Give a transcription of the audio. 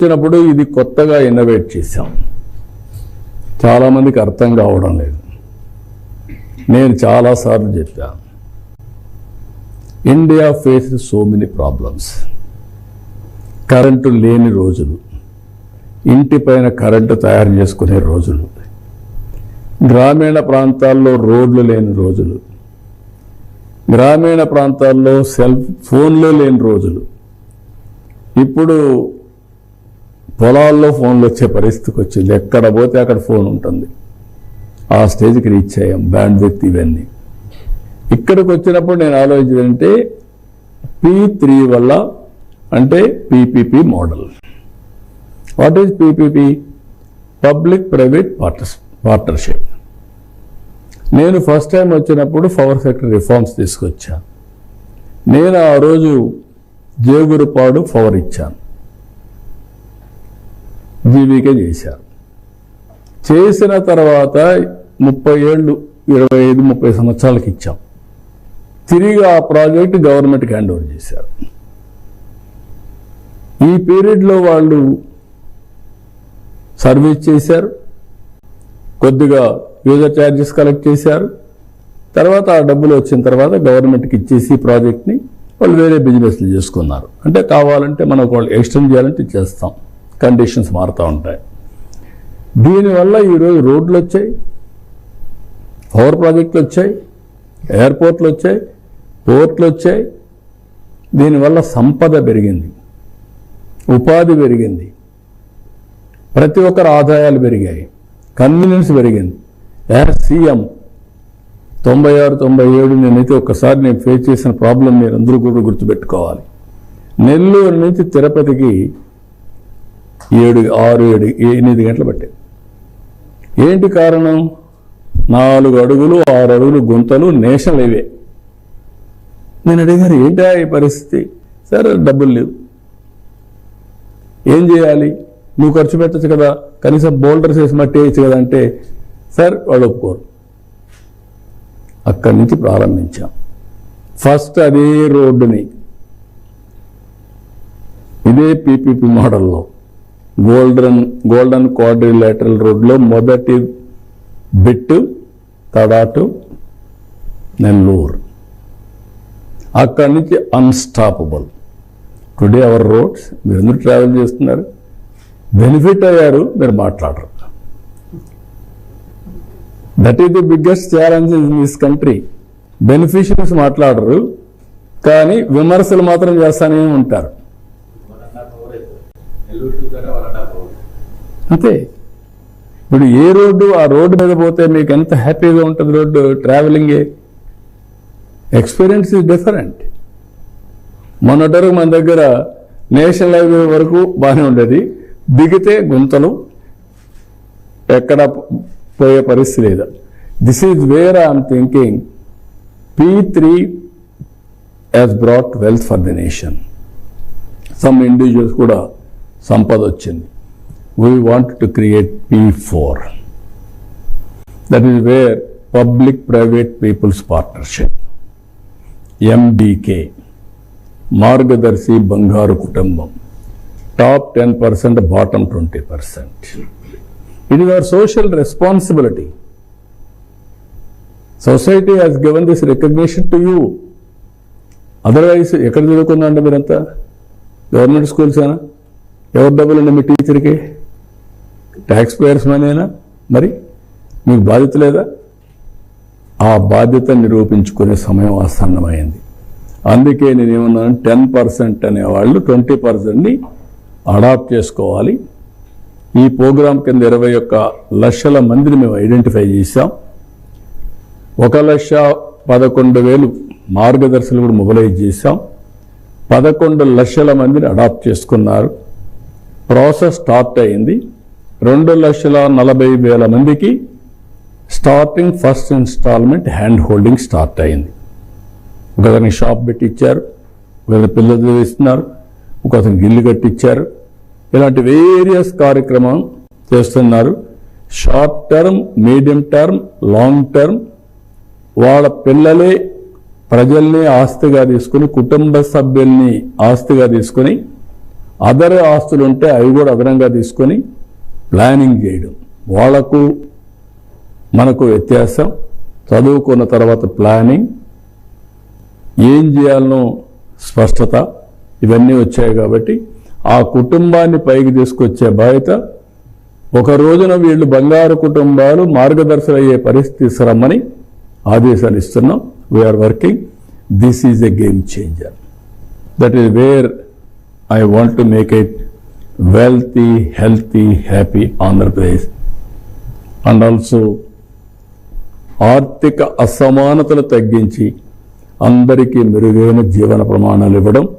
వచ్చినప్పుడు ఇది కొత్తగా ఇన్నోవేట్ చేశాం. చాలామందికి అర్థం కావడం లేదు. నేను చాలాసార్లు చెప్పాను, India face so many problems. Current లేని రోజులు, ఇంటిపైన కరెంటు తయారు చేసుకునే రోజులు, గ్రామీణ ప్రాంతాల్లో రోడ్లు లేని రోజులు, గ్రామీణ ప్రాంతాల్లో ఫోన్లు లేని రోజులు, ఇప్పుడు పొలాల్లో ఫోన్లు వచ్చే పరిస్థితికి వచ్చింది. ఎక్కడ పోతే అక్కడ ఫోన్ ఉంటుంది. ఆ స్టేజ్కి రీచ్ అయ్యాం. బ్యాండ్విడ్త్ ఇవన్నీ ఇక్కడికి వచ్చినప్పుడు నేను ఆలోచించానంటే P3 వల్ల, అంటే PPP model. What is PPP? Public private partnership. నేను ఫస్ట్ టైం వచ్చినప్పుడు పవర్ సెక్టర్ రిఫార్మ్స్ తీసుకొచ్చాను. నేను ఆ రోజు జేగురుపాడు పవర్ ఇచ్చాను, జీవీకే చేశారు. చేసిన తర్వాత 30 ఏళ్ళు, 25-30 సంవత్సరాలకి ఇచ్చాం. తిరిగి ఆ ప్రాజెక్ట్ గవర్నమెంట్కి హ్యాండ్ ఓవర్ చేశారు. ఈ పీరియడ్లో వాళ్ళు సర్వీస్ చేశారు, కొద్దిగా యూజర్ ఛార్జెస్ కలెక్ట్ చేశారు. తర్వాత ఆ డబ్బులు వచ్చిన తర్వాత గవర్నమెంట్కి ఇచ్చేసి ప్రాజెక్ట్ని వాళ్ళు వేరే బిజినెస్లు చేసుకున్నారు. అంటే కావాలంటే మనం వాళ్ళు ఎక్స్టెండ్ చేయాలంటే చేస్తాం, కండిషన్స్ మారుతూ ఉంటాయి. దీనివల్ల ఈరోజు రోడ్లు వచ్చాయి, పవర్ ప్రాజెక్టులు వచ్చాయి, ఎయిర్పోర్ట్లు వచ్చాయి, పోర్ట్లు వచ్చాయి. దీనివల్ల సంపద పెరిగింది, ఉపాధి పెరిగింది, ప్రతి ఒక్కరి ఆదాయాలు పెరిగాయి, కన్వీనియన్స్ పెరిగింది. యాజ్ సీఎం 96-97 నేనైతే ఒక్కసారి నేను ఫేస్ చేసిన ప్రాబ్లం మీరు అందరూ కూడా గుర్తుపెట్టుకోవాలి. నెల్లూరు నుంచి తిరుపతికి 8 గంటలు పట్టాయి. ఏంటి కారణం? 4 అడుగులు 6 అడుగులు గుంతలు, నేషనల్ హైవే. నేను అడిగారు, ఏంటా ఈ పరిస్థితి? సార్ డబ్బులు లేవు, ఏం చేయాలి? నువ్వు ఖర్చు పెట్టచ్చు కదా, కనీసం బోల్డర్స్ వేసి మట్టి వేయచ్చు కదా అంటే, సార్ వాళ్ళు ఒప్పుకోరు. అక్కడి నుంచి ప్రారంభించాం. ఫస్ట్ అదే రోడ్డుని ఇదే PPP మోడల్లో గోల్డెన్ క్వాడ్రిలేటరల్ రోడ్లో మొదటి బిట్టు తడాటు నెల్లూరు. అక్కడి నుంచి అన్స్టాపబుల్. టుడే అవర్ రోడ్స్, మీరందరూ ట్రావెల్ చేస్తున్నారు, బెనిఫిట్ అయ్యారు, మీరు మాట్లాడరు. That is the biggest challenge in this country. Beneficiaries మాట్లాడరు, కానీ విమర్శలు మాత్రం చేస్తానే ఉంటారు. అంతే. ఇప్పుడు ఏ రోడ్డు, ఆ రోడ్డు మీద పోతే మీకు ఎంత హ్యాపీగా ఉంటుంది రోడ్డు ట్రావెలింగే. Experience is different. మొన్నటి మన దగ్గర నేషనల్ హైవే వరకు బాగానే ఉండేది, దిగితే గుంతలు, ఎక్కడ పోయే పరిస్థితి లేదు. This is where I'm thinking P3 has brought wealth for the nation. Some individuals కూడా సంపద వచ్చింది. We want to create P4. That is where public-private people's partnership, MDK, మార్గదర్శి బంగారు కుటుంబం, top 10%, bottom 20%. It is our social responsibility. Society has given this recognition to you. Otherwise, ఎక్కడ చదువుకుందండి మీరంతా? Government schools అయినా? ఎవరు డబ్బులండి మీ టీచర్కి? ట్యాక్స్ పేయర్స్ మనీనా? మరి మీకు బాధ్యత లేదా? ఆ బాధ్యత నిరూపించుకునే సమయం ఆసన్నమైంది. అందుకే నేనేమన్నాను, 10% అనేవాళ్ళు 20%ని అడాప్ట్ చేసుకోవాలి. ఈ ప్రోగ్రాం కింద 21 లక్షల మందిని మేము ఐడెంటిఫై చేశాం. 1,11,000 మార్గదర్శులు కూడా మొబిలైజ్ చేశాం. 11 లక్షల మందిని అడాప్ట్ చేసుకున్నారు. ప్రాసెస్ స్టార్ట్ అయింది. 2,40,000 మందికి starting first installment hand holding start అయింది. ఒకతనికి షాప్ పెట్టి ఇచ్చారు, ఒకతని పిల్లలు ఇస్తున్నారు, ఒకతనికి ఇల్లు కట్టించారు. ఇలాంటి వేరియస్ కార్యక్రమం చేస్తున్నారు. Short term, medium term, long term. వాళ్ళ పిల్లలే ప్రజల్ని ఆస్తిగా తీసుకుని, కుటుంబ సభ్యుల్ని ఆస్తిగా తీసుకుని అదర్ ఆస్తులు ఉంటే అవి కూడా అదనంగా తీసుకొని ప్లానింగ్ చేయడం. వాళ్లకు మనకు వ్యత్యాసం, చదువుకున్న తర్వాత ప్లానింగ్, ఏం చేయాలనో స్పష్టత, ఇవన్నీ వచ్చాయి. కాబట్టి ఆ కుటుంబాన్ని పైకి తీసుకొచ్చే బాధ్యత, ఒక రోజున వీళ్ళు బంగారు కుటుంబాలు మార్గదర్శులు అయ్యే పరిస్థితి తీసుకురమ్మని ఆదేశాలు ఇస్తున్నాం. We are working. This is a game changer. That is where I want to make it wealthy, healthy, happy Andhra Pradesh. And also ఆర్థిక అసమానతలు తగ్గించి అందరికీ మెరుగైన జీవన ప్రమాణాలు ఇవ్వడం.